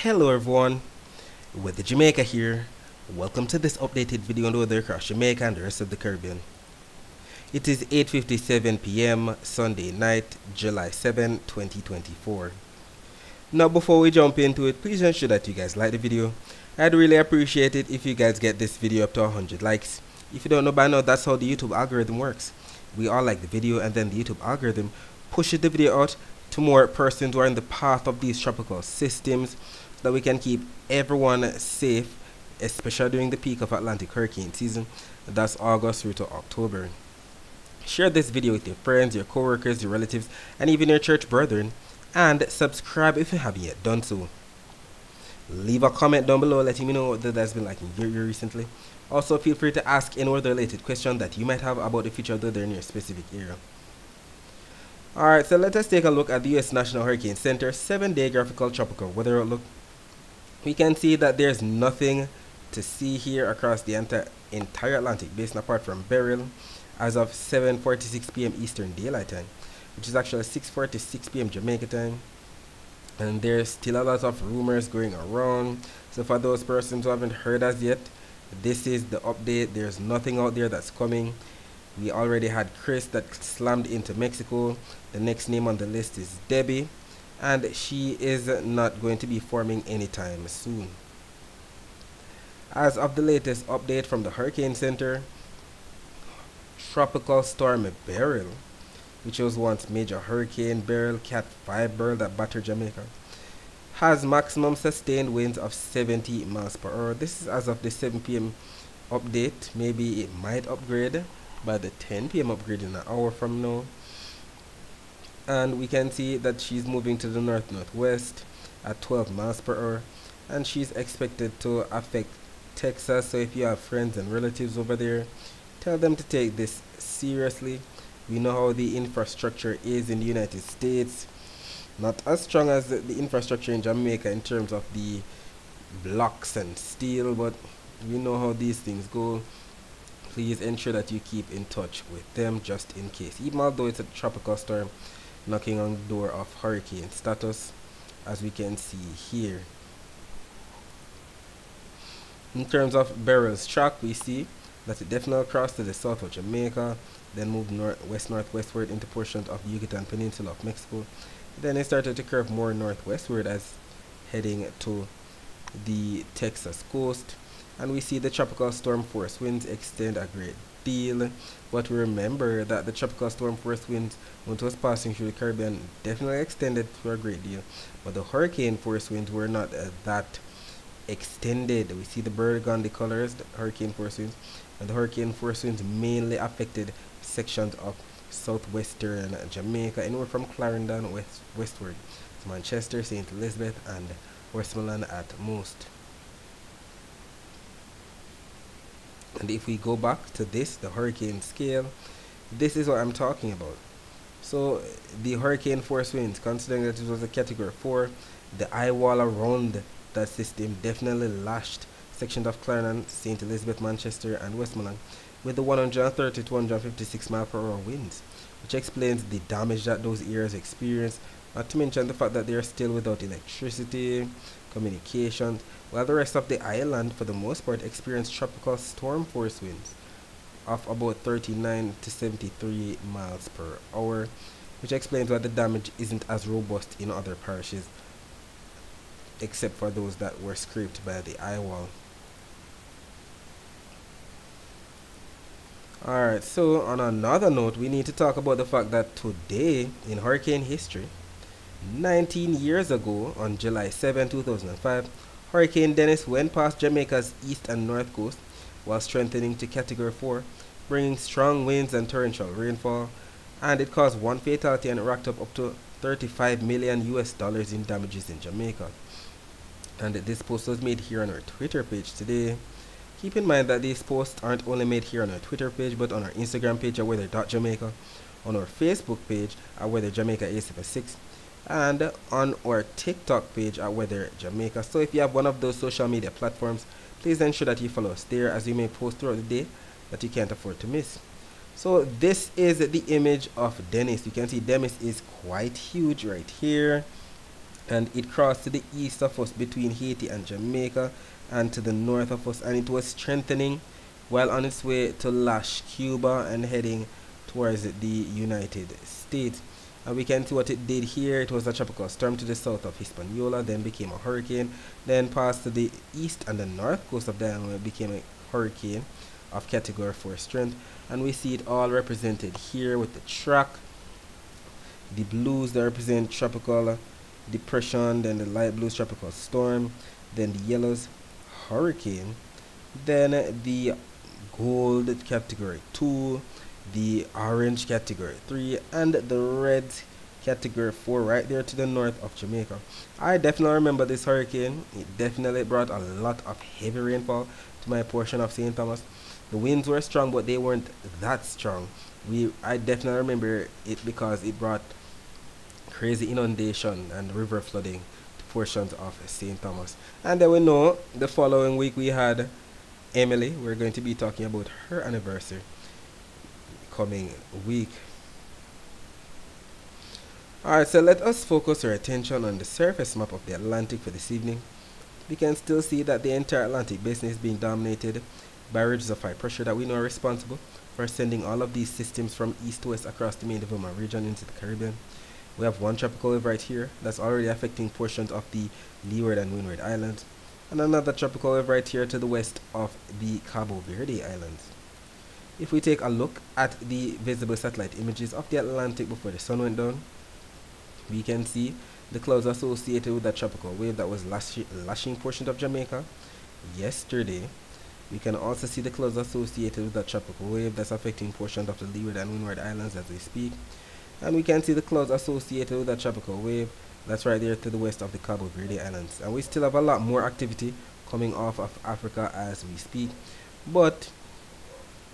Hello everyone, with Jamaica here. Welcome to this updated video on the weather across Jamaica and the rest of the Caribbean. It is 8:57 p.m. Sunday night, July 7, 2024. Now before we jump into it, please ensure that you guys like the video. I'd really appreciate it if you guys get this video up to 100 likes. If you don't know by now, that's how the YouTube algorithm works. We all like the video and then the YouTube algorithm pushes the video out to more persons who are in the path of these tropical systems so that we can keep everyone safe, especially during the peak of Atlantic hurricane season. That's August through to October. Share this video with your friends, your co-workers, your relatives, and even your church brethren, and subscribe if you haven't yet done so. Leave a comment down below letting me know what that's been like in your year recently. Also, feel free to ask any other related question that you might have about the future of the weather in your specific area. Alright, so let us take a look at the U.S. National Hurricane Center 7-day graphical tropical weather outlook. We can see that there's nothing to see here across the entire Atlantic basin apart from Beryl as of 7:46 p.m. Eastern Daylight Time, which is actually 6:46 p.m. Jamaica time. And there's still a lot of rumors going around. So for those persons who haven't heard as yet, this is the update. There's nothing out there that's coming. We already had Chris that slammed into Mexico. The next name on the list is Debbie, and she is not going to be forming anytime soon. As of the latest update from the Hurricane Center, Tropical Storm Beryl, which was once Major Hurricane Beryl, Cat 5 Beryl that battered Jamaica, has maximum sustained winds of 70 miles per hour. This is as of the 7 p.m. update. Maybe it might upgrade by the 10 p.m. upgrade in an hour from now. And we can see that she's moving to the north-northwest at 12 miles per hour, and she's expected to affect Texas. So if you have friends and relatives over there, tell them to take this seriously. We know how the infrastructure is in the United States. Not as strong as the infrastructure in Jamaica in terms of the blocks and steel, but we know how these things go. Please ensure that you keep in touch with them just in case. Even although it's a tropical storm knocking on the door of hurricane status, as we can see here. In terms of Beryl's track, we see that it definitely crossed to the south of Jamaica, then moved northwestward into portions of the Yucatan Peninsula of Mexico. Then it started to curve more northwestward as heading to the Texas coast. And we see the tropical storm force winds extend a great deal. But remember that the tropical storm force winds, when it was passing through the Caribbean, definitely extended to a great deal. But the hurricane force winds were not that extended. We see the burgundy colors, the hurricane force winds. And the hurricane force winds mainly affected sections of southwestern Jamaica, anywhere from Clarendon westward to Manchester, St. Elizabeth, and Westmoreland at most. And if we go back to this, the hurricane scale, this is what I'm talking about. So the hurricane force winds, considering that it was a category 4, the eye wall around that system definitely lashed sections of Clarendon, St. Elizabeth, Manchester, and Westmoreland with the 130 to 156 mile per hour winds, which explains the damage that those areas experienced, not to mention the fact that they are still without electricity, communications, while the rest of the island for the most part experienced tropical storm force winds of about 39 to 73 miles per hour, which explains why the damage isn't as robust in other parishes except for those that were scraped by the eye wall. Alright, so on another note, we need to talk about the fact that today in hurricane history, 19 years ago on July 7, 2005, Hurricane Dennis went past Jamaica's east and north coast while strengthening to category 4, bringing strong winds and torrential rainfall, and it caused one fatality and racked up to $35 million in damages in Jamaica. And this post was made here on our Twitter page today. Keep in mind that these posts aren't only made here on our Twitter page, but on our Instagram page at weather.jamaica, on our Facebook page at weatherjamaica876, and on our TikTok page at Weather Jamaica. So if you have one of those social media platforms, please ensure that you follow us there, as we may post throughout the day that you can't afford to miss. So this is the image of Dennis. You can see Dennis is quite huge right here. and it crossed to the east of us between Haiti and Jamaica and to the north of us, and it was strengthening while on its way to lash Cuba and heading towards the United States. And we can see what it did here. It was a tropical storm to the south of Hispaniola, then became a hurricane, then passed to the east and the north coast of the island, where it became a hurricane of category 4 strength. And we see it all represented here with the track, the blues that represent tropical depression, then the light blues tropical storm, then the yellows hurricane, then the gold category 2, the orange category 3, and the red category 4 right there to the north of Jamaica. I definitely remember this hurricane. It definitely brought a lot of heavy rainfall to my portion of St. Thomas. The winds were strong, but they weren't that strong. I definitely remember it because it brought crazy inundation and river flooding to portions of St. Thomas. And then we know the following week we had Emily. We're going to be talking about her anniversary coming week. Alright, so let us focus our attention on the surface map of the Atlantic for this evening. We can still see that the entire Atlantic basin is being dominated by ridges of high pressure that we know are responsible for sending all of these systems from east to west across the main development region into the Caribbean. We have one tropical wave right here that's already affecting portions of the Leeward and Windward Islands, and another tropical wave right here to the west of the Cabo Verde Islands. If we take a look at the visible satellite images of the Atlantic before the sun went down, we can see the clouds associated with that tropical wave that was lashing portions of Jamaica yesterday. We can also see the clouds associated with that tropical wave that's affecting portions of the Leeward and Windward Islands as we speak. And we can see the clouds associated with that tropical wave that's right there to the west of the Cabo Verde Islands. And we still have a lot more activity coming off of Africa as we speak, but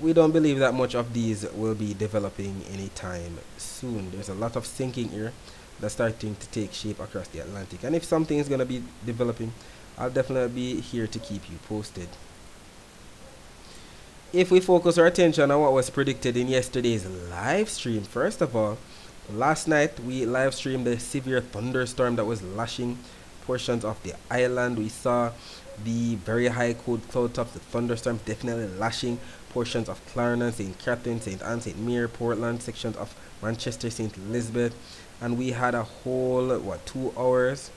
we don't believe that much of these will be developing anytime soon. There's a lot of sinking air that's starting to take shape across the Atlantic, and if something is going to be developing, I'll definitely be here to keep you posted. If we focus our attention on what was predicted in yesterday's live stream, first of all, last night we live streamed the severe thunderstorm that was lashing portions of the island. We saw the very high cold cloud tops, the thunderstorm definitely lashing portions of Clarendon, St. Catherine, St. Anne, St. Mary, Portland, sections of Manchester, St. Elizabeth, and we had a whole 2 hours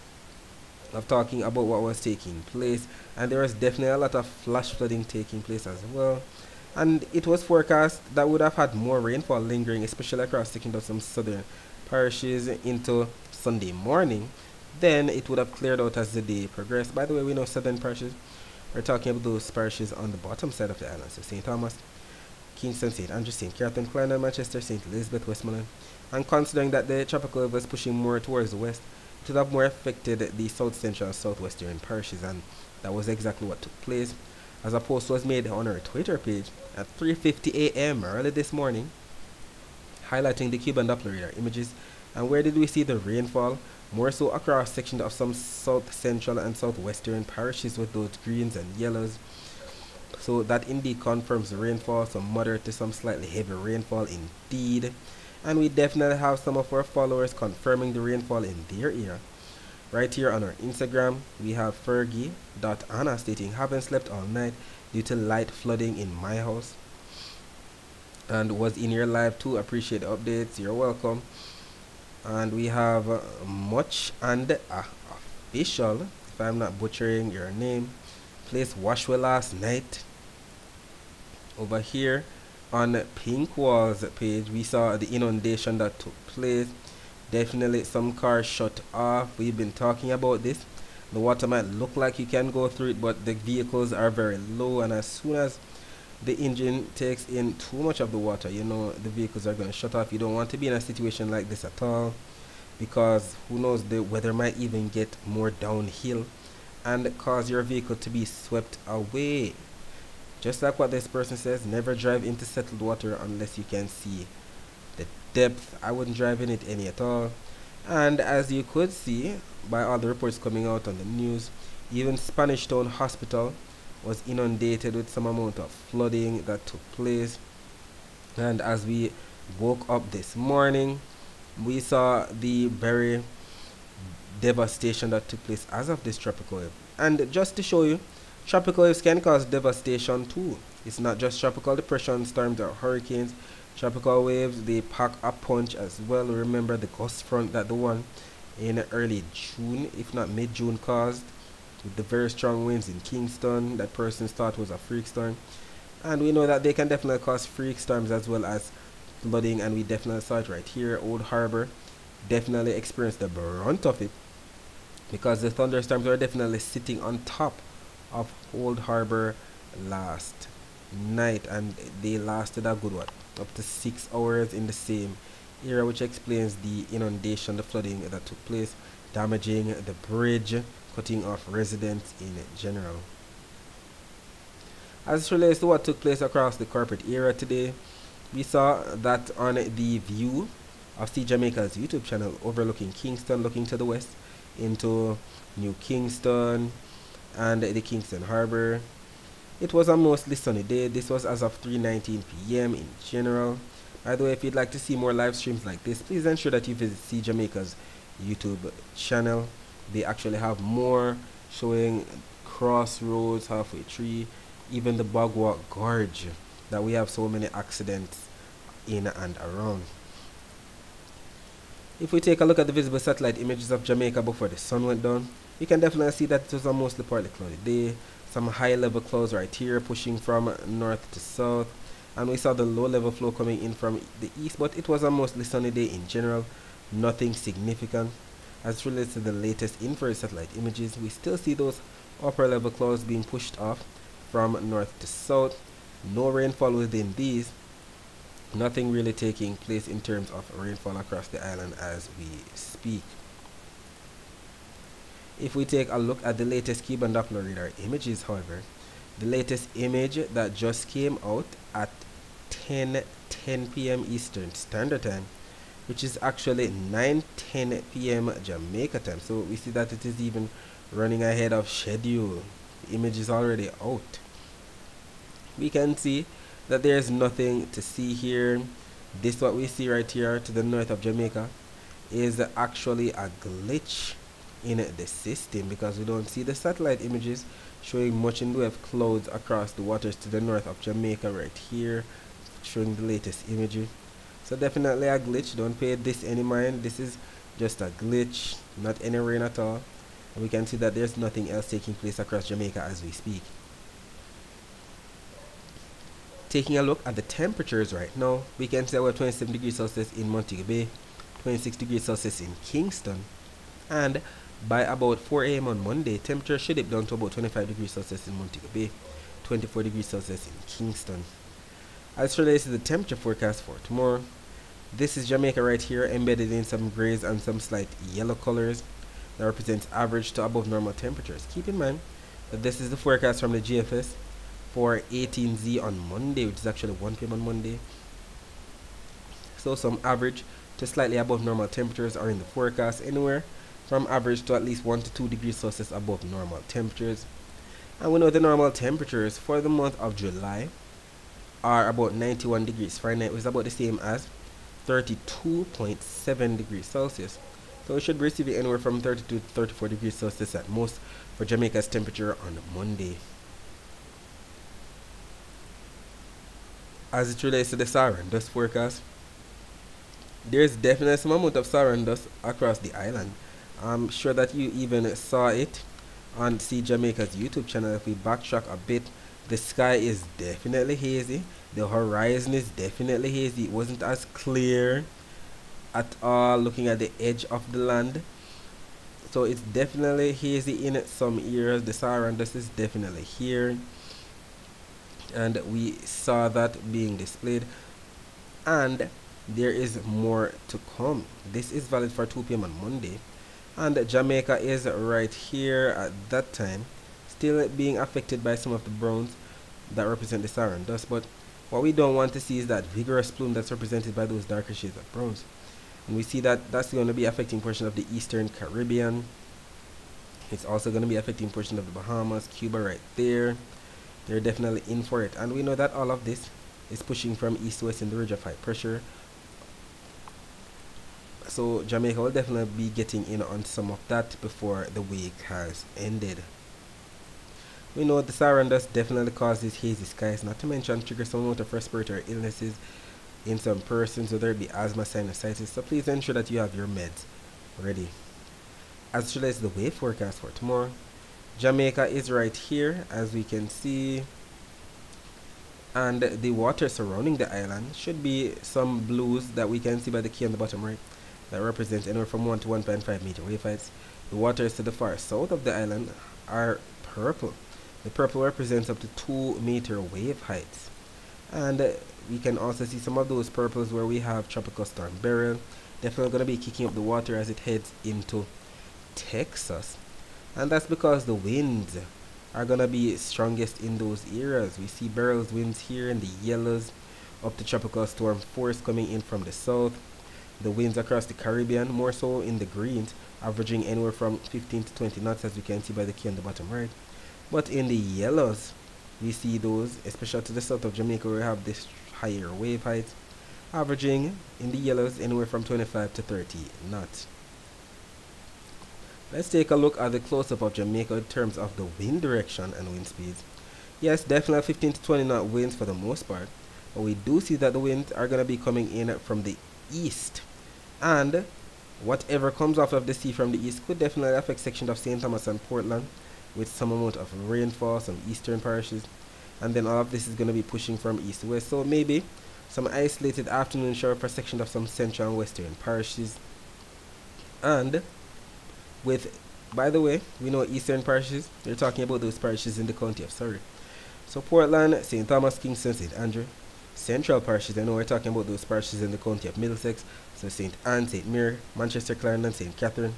of talking about what was taking place, and there was definitely a lot of flash flooding taking place as well. And it was forecast that would have had more rainfall lingering, especially across sections of some southern parishes into Sunday morning. Then it would have cleared out as the day progressed. By the way, we know southern parishes. We're talking about those parishes on the bottom side of the island, so St. Thomas, Kingston, St. Andrews, St. Catherine, Clarendon, Manchester, St. Elizabeth, Westmoreland. And considering that the tropical wave was pushing more towards the west, it would have more affected the south central and southwestern parishes, and that was exactly what took place. As a post was made on our Twitter page at 3:50 a.m. early this morning, highlighting the Cuban Doppler radar images. And where did we see the rainfall? More so across sections of some south central and southwestern parishes with those greens and yellows. So that indeed confirms the rainfall, some moderate to some slightly heavy rainfall indeed. And we definitely have some of our followers confirming the rainfall in their area. Right here on our Instagram, we have Fergie.Anna stating, haven't slept all night due to light flooding in my house. And was in your live too. Appreciate the updates. You're welcome. And we have Much and Official, if I'm not butchering your name, placed Washwell last night. Over here on Pink Wall's page, we saw the inundation that took place. Definitely some cars shut off. We've been talking about this. The water might look like you can go through it, but the vehicles are very low, and as soon as the engine takes in too much of the water, you know, the vehicles are going to shut off. You don't want to be in a situation like this at all, because who knows, the weather might even get more downhill and cause your vehicle to be swept away. Just like what this person says, never drive into settled water unless you can see the depth. I wouldn't drive in it any at all. And as you could see by all the reports coming out on the news, even Spanish Town Hospital was inundated with some amount of flooding that took place. And as we woke up this morning, we saw the very devastation that took place as of this tropical wave. And just to show you, tropical waves can cause devastation too. It's not just tropical depression, storms or hurricanes. Tropical waves, they pack a punch as well. Remember the gust front that the one in early June, if not mid-June, caused, with the very strong winds in Kingston that persons thought was a freak storm. And we know that they can definitely cause freak storms as well as flooding, and we definitely saw it right here. Old Harbor definitely experienced the brunt of it because the thunderstorms were definitely sitting on top of Old Harbor last night, and they lasted a good what, up to 6 hours in the same area, which explains the inundation, the flooding that took place, damaging the bridge, cutting off residents in general. As it relates to what took place across the corporate area today, we saw that on the view of See Jamaica's YouTube channel overlooking Kingston, looking to the west into New Kingston and the Kingston Harbor. It was a mostly sunny day. This was as of 3:19 p.m. in general. By the way, if you'd like to see more live streams like this, please ensure that you visit See Jamaica's YouTube channel. They actually have more showing Crossroads, Halfway Tree, even the Bagua Gorge that we have so many accidents in and around. If we take a look at the visible satellite images of Jamaica before the sun went down, we can definitely see that it was a mostly partly cloudy day. Some high level clouds right here pushing from north to south, and we saw the low level flow coming in from the east, but it was a mostly sunny day in general, nothing significant. As it relates to the latest infrared satellite images, we still see those upper level clouds being pushed off from north to south. No rainfall within these, nothing really taking place in terms of rainfall across the island as we speak. If we take a look at the latest Cuban Doppler radar images, however, the latest image that just came out at 10:10 p.m. Eastern Standard Time, which is actually 9:10 p.m. Jamaica time. So we see that it is even running ahead of schedule. The image is already out. We can see that there is nothing to see here. This what we see right here to the north of Jamaica is actually a glitch in the system, because we don't see the satellite images showing much in the way of clouds across the waters to the north of Jamaica right here, showing the latest images. So definitely a glitch. Don't pay this any mind. This is just a glitch, not any rain at all. And we can see that there's nothing else taking place across Jamaica as we speak. Taking a look at the temperatures right now, we can see we're 27 degrees Celsius in Montego Bay, 26 degrees Celsius in Kingston, and by about 4 a.m. on Monday, temperature should dip down to about 25 degrees Celsius in Montego Bay, 24 degrees Celsius in Kingston. As it relates to the temperature forecast for tomorrow, this is Jamaica right here, embedded in some grays and some slight yellow colors that represents average to above normal temperatures. Keep in mind that this is the forecast from the GFS for 18Z on Monday, which is actually 1 p.m. on Monday. So some average to slightly above normal temperatures are in the forecast, anywhere from average to at least 1 to 2 degrees Celsius above normal temperatures. And we know the normal temperatures for the month of July are about 91 degrees Fahrenheit, which is about the same as 32.7 degrees Celsius. So we should receive it anywhere from 32 to 34 degrees Celsius at most for Jamaica's temperature on Monday. As it relates to the saran dust forecast, there's definitely some amount of saran dust across the island. I'm sure that you even saw it on See Jamaica's YouTube channel. If we backtrack a bit, the sky is definitely hazy. The horizon is definitely hazy. It wasn't as clear at all looking at the edge of the land. So it's definitely hazy in some areas. The saran dust is definitely here, and we saw that being displayed, and there is more to come. This is valid for 2 p.m. on Monday, and Jamaica is right here at that time, still being affected by some of the browns that represent the saran dust. But what we don't want to see is that vigorous plume that's represented by those darker shades of browns, and we see that that's going to be affecting portion of the Eastern Caribbean. It's also going to be affecting portion of the Bahamas, Cuba right there. They're definitely in for it, and we know that all of this is pushing from east to west in the ridge of high pressure, So Jamaica will definitely be getting in on some of that before the week has ended. We know the siren dust definitely causes hazy skies, not to mention trigger some amount of respiratory illnesses in some persons, whether it be asthma, sinusitis. So please ensure that you have your meds ready. As it relates to the wave forecast for tomorrow, Jamaica is right here, as we can see, and the water surrounding the island should be some blues that we can see by the key on the bottom right that represents anywhere from 1 to 1.5 meter wave heights. The waters to the far south of the island are purple. The purple represents up to 2 meter wave heights. And we can also see some of those purples where we have Tropical Storm Beryl. Definitely going to be kicking up the water as it heads into Texas. And that's because the winds are going to be strongest in those areas. We see Beryl's winds here in the yellows, up to Tropical Storm Force coming in from the south. The winds across the Caribbean, more so in the greens, averaging anywhere from 15 to 20 knots, as you can see by the key on the bottom right. But in the yellows, we see those, especially to the south of Jamaica, where we have this higher wave height, averaging in the yellows anywhere from 25 to 30 knots. Let's take a look at the close-up of Jamaica in terms of the wind direction and wind speeds. Yes, definitely 15 to 20 knot winds for the most part, but we do see that the winds are going to be coming in from the east, and whatever comes off of the sea from the east could definitely affect sections of St. Thomas and Portland with some amount of rainfall, some eastern parishes, and then all of this is going to be pushing from east to west. So maybe some isolated afternoon shower for sections of some central and western parishes. And with, by the way, we know eastern parishes, they're talking about those parishes in the county of Surrey. So Portland, St. Thomas, Kingston, St. Andrew. Central parishes, I know we're talking about those parishes in the county of Middlesex, so St. Anne, St. Mary, Manchester, Clarendon, St. Catherine.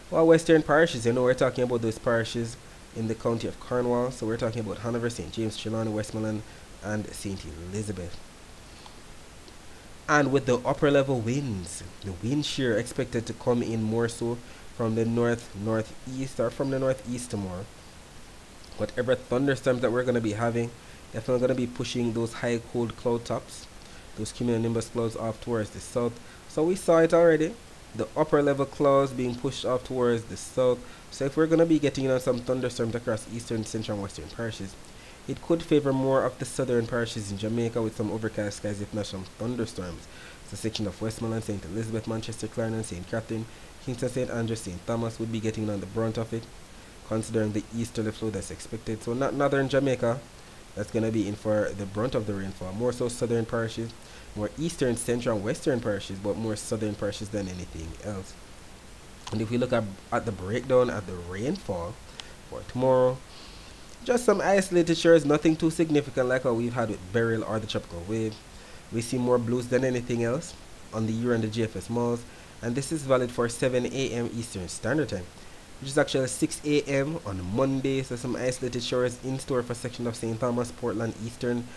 While western parishes, I know we're talking about those parishes in the county of Cornwall, so we're talking about Hanover, St. James, Trelawney, Westmoreland, and St. Elizabeth. And with the upper level winds, the wind shear expected to come in more so from the northeast or from the northeast tomorrow. Whatever thunderstorms that we're going to be having, definitely going to be pushing those high cold cloud tops, those cumulonimbus clouds off towards the south. So we saw it already, the upper level clouds being pushed off towards the south. So if we're going to be getting some thunderstorms across eastern, central, and western parishes, it could favor more of the southern parishes in Jamaica with some overcast skies, if not some thunderstorms. So section of Westmoreland, St. Elizabeth, Manchester, Clarendon, St. Catherine, Kingston, St. Andrew, St. Thomas would be getting on the brunt of it, considering the easterly flow that's expected. So not northern Jamaica, that's going to be in for the brunt of the rainfall. More so southern parishes, more eastern, central, and western parishes, but more southern parishes than anything else. And if we look at the breakdown at the rainfall for tomorrow, just some isolated showers, nothing too significant like what we've had with Beryl or the tropical wave. We see more blues than anything else on the Euro and the GFS malls, and this is valid for 7 a.m. Eastern Standard Time, which is actually 6 a.m. on Monday. So some isolated showers in store for section of St. Thomas, Portland, Eastern.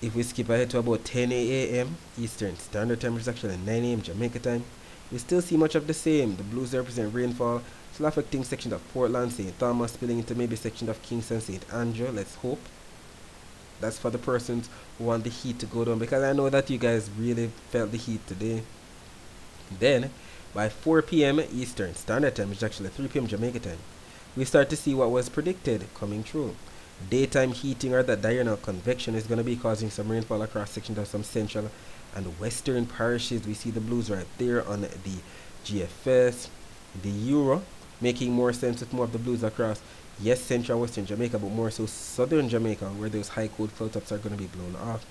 If we skip ahead to about 10 a.m. Eastern Standard Time, which is actually 9 a.m. Jamaica time, we still see much of the same. The blues represent rainfall, still affecting sections of Portland, St. Thomas, spilling into maybe section of Kingston, St. Andrew. Let's hope. That's for the persons who want the heat to go down, because I know that you guys really felt the heat today. Then, by 4 p.m. Eastern Standard Time, which is actually 3 p.m. Jamaica time, we start to see what was predicted coming true. Daytime heating, or that diurnal convection, is going to be causing some rainfall across sections of some central and western parishes. We see the blues right there on the GFS, the Euro, making more sense with more of the blues across, yes, central and western Jamaica, but more so southern Jamaica, where those high cold cloud tops are going to be blown off.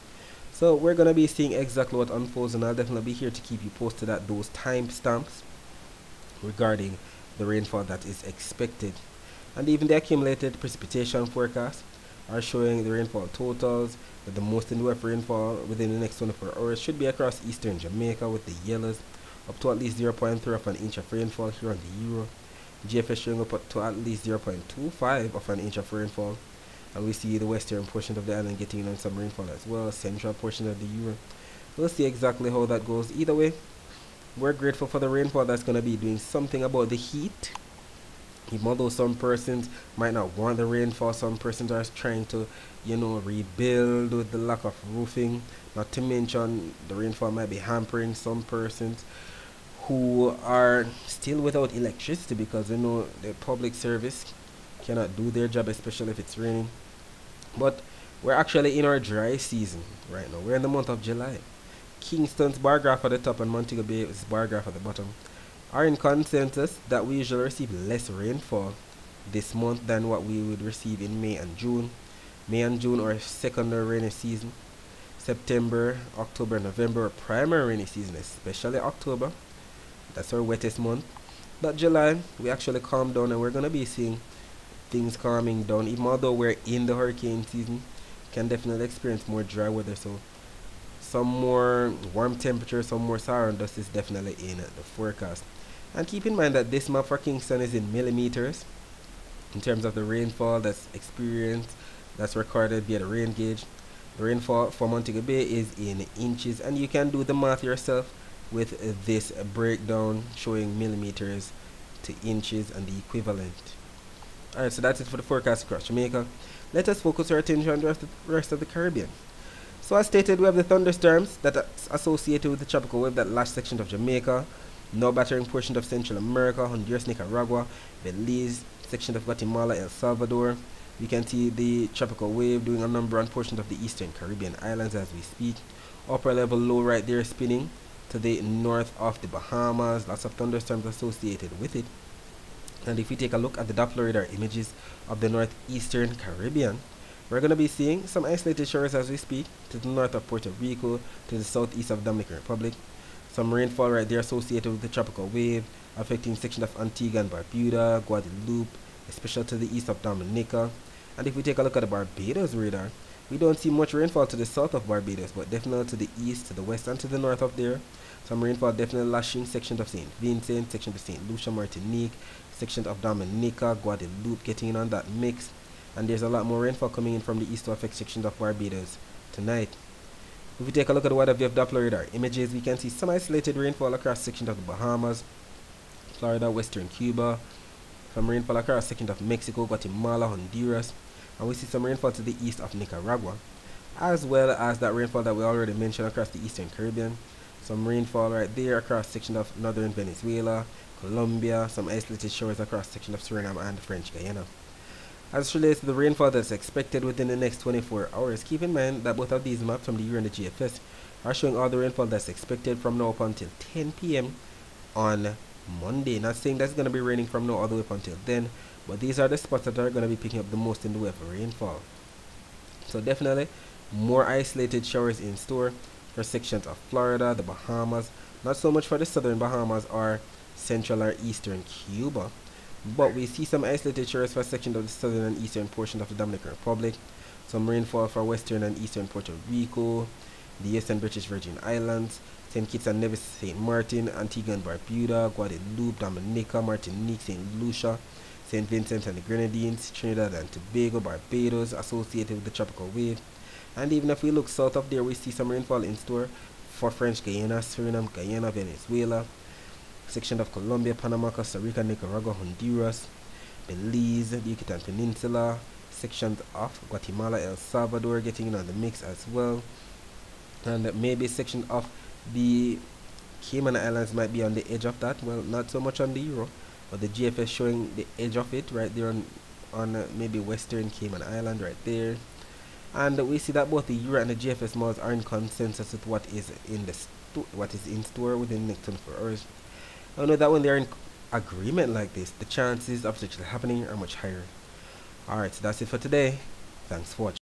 So we're going to be seeing exactly what unfolds, and I'll definitely be here to keep you posted at those timestamps regarding the rainfall that is expected. And even the accumulated precipitation forecast are showing the rainfall totals, that the most in UF rainfall within the next 24 hours should be across eastern Jamaica with the yellows, up to at least 0.3 of an inch of rainfall here on the Euro. GFS showing up to at least 0.25 of an inch of rainfall, and we see the western portion of the island getting on some rainfall as well, central portion of the Euro. We'll see exactly how that goes. Either way, we're grateful for the rainfall that's going to be doing something about the heat. Even although some persons might not want the rainfall, some persons are trying to, rebuild with the lack of roofing. Not to mention the rainfall might be hampering some persons who are still without electricity because you know the public service cannot do their job, especially if it's raining. But we're actually in our dry season right now. We're in the month of July. Kingston's bar graph at the top and Montego Bay's bar graph at the bottom are in consensus that we usually receive less rainfall this month than what we would receive in May and June. May and June are secondary rainy season. September, October, November are primary rainy season, especially October. That's our wettest month. But July, we actually calm down and we're going to be seeing things calming down. Even although we're in the hurricane season, can definitely experience more dry weather. So some more warm temperature, some more sour and dust is definitely in the forecast. And keep in mind that this map for Kingston is in millimeters in terms of the rainfall that's experienced, that's recorded via the rain gauge. The rainfall for Montego Bay is in inches, and you can do the math yourself with this breakdown showing millimeters to inches and the equivalent. Alright, so that's it for the forecast across Jamaica. Let us focus our attention on the rest of the Caribbean. So as stated, we have the thunderstorms that are associated with the tropical wave that lashed sections of Jamaica, now battering portions of Central America, Honduras, Nicaragua, Belize, section of Guatemala, El Salvador. We can see the tropical wave doing a number on portions of the eastern Caribbean islands as we speak. Upper level low right there spinning to the north of the Bahamas. Lots of thunderstorms associated with it. And if we take a look at the Doppler radar images of the northeastern Caribbean, we're going to be seeing some isolated showers as we speak to the north of Puerto Rico, to the southeast of Dominican Republic. Some rainfall right there associated with the tropical wave affecting sections of Antigua and Barbuda, Guadeloupe, especially to the east of Dominica. And if we take a look at the Barbados radar, we don't see much rainfall to the south of Barbados, but definitely to the east, to the west, and to the north of there. Some rainfall definitely lashing sections of St. Vincent, sections of St. Lucia, Martinique, sections of Dominica, Guadeloupe getting in on that mix. And there's a lot more rainfall coming in from the east to affect sections of Barbados tonight. If we take a look at the weather view of Doppler radar images, we can see some isolated rainfall across sections of the Bahamas, Florida, western Cuba, some rainfall across sections of Mexico, Guatemala, Honduras, and we see some rainfall to the east of Nicaragua, as well as that rainfall that we already mentioned across the eastern Caribbean. Some rainfall right there across sections of northern Venezuela, Colombia, some isolated showers across sections of Suriname and French Guyana. As it relates to the rainfall that's expected within the next 24 hours, keep in mind that both of these maps from the Euro and the GFS are showing all the rainfall that's expected from now up until 10 p.m. on Monday. Not saying that's going to be raining from now all the way up until then, but these are the spots that are going to be picking up the most in the way of rainfall. So definitely more isolated showers in store for sections of Florida, the Bahamas, not so much for the southern Bahamas or central or eastern Cuba. But we see some isolated showers for sections of the southern and eastern portion of the Dominican Republic, some rainfall for western and eastern Puerto Rico, the US and British Virgin Islands, St. Kitts and Nevis, St. Martin, Antigua and Barbuda, Guadeloupe, Dominica, Martinique, St. Lucia, St. Vincent and the Grenadines, Trinidad and Tobago, Barbados, associated with the tropical wave. And even if we look south of there, we see some rainfall in store for French Guyana, Suriname, Guyana, Venezuela, section of Colombia, Panama, Costa Rica, Nicaragua, Honduras, Belize, the Yucatan Peninsula, sections of Guatemala, El Salvador getting in on the mix as well, and maybe a section of the Cayman Islands might be on the edge of that. Well, not so much on the Euro, but the GFS showing the edge of it right there on maybe western Cayman Island right there. And we see that both the Euro and the GFS models are in consensus with what is in store within the next 24 hours. I know that when they're in agreement like this, the chances of such happening are much higher. Alright, so that's it for today. Thanks for watching.